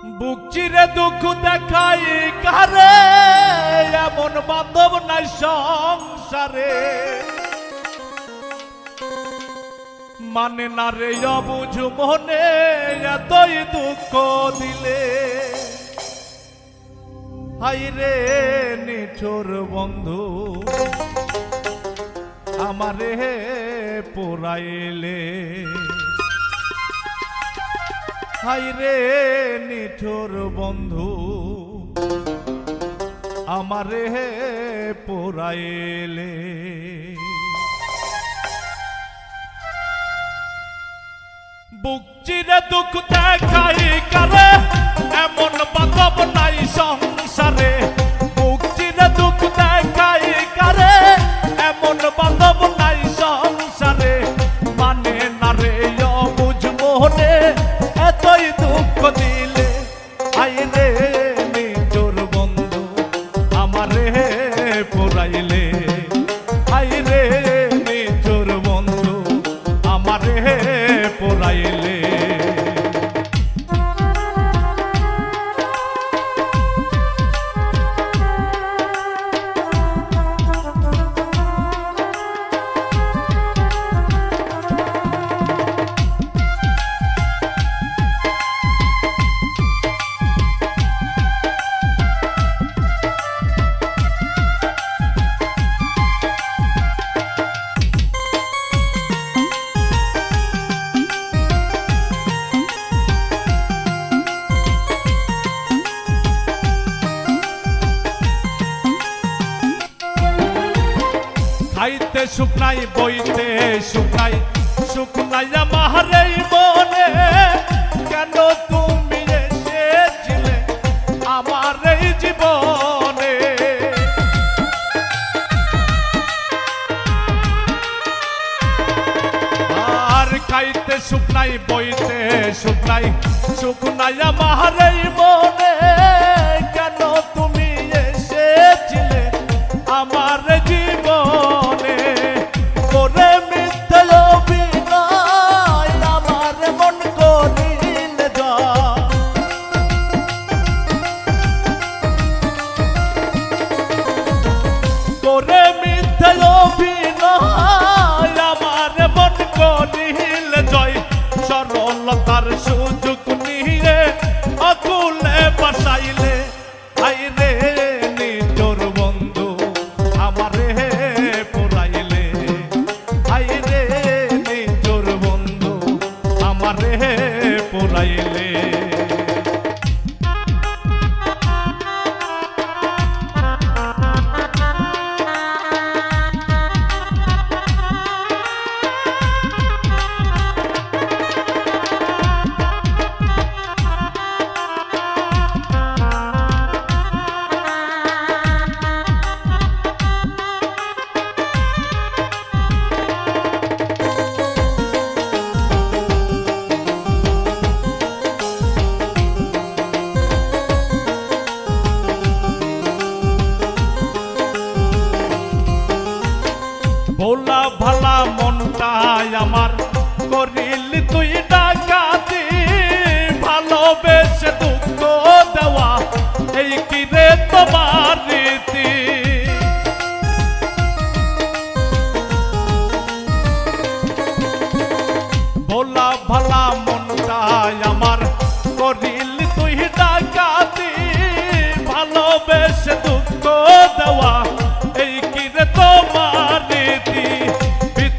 বুক চিরে দুঃখ দেখাই কারে, এমন বান্ধব নাই সংসারে। মানে না রে অবুঝ মনে এতই দুঃখ দিলে, হাই রে নিঠুর বন্ধু আমারে পোড়াইলে। হাই রে নিঠুর বন্ধু আমারে পোড়াইলে। বুক চিরে দুঃখ দেখাই কারে, এমন বান্ধব নাই সংসারে। বুক চিরে দুঃখ দেখাই কারে, এমন বান্ধব নাই সংসারে। মানে না রে অবুঝ মনে এতই দুঃখ দিলে, আই রে নিঠুর বন্ধু আমারে পোড়াইলে। আই রে নিঠুর বন্ধু আমারে পোড়াইলে। খাইতে সুখ নাই, বইতে সুখ নাই, সুখ নাই আমার এই মনে। কেন তুমি এসেছিলে আমার এই জীবনে? আর খাইতে সুখ নাই, বইতে সুখ নাই, সুখ নাই আমার এই মনে।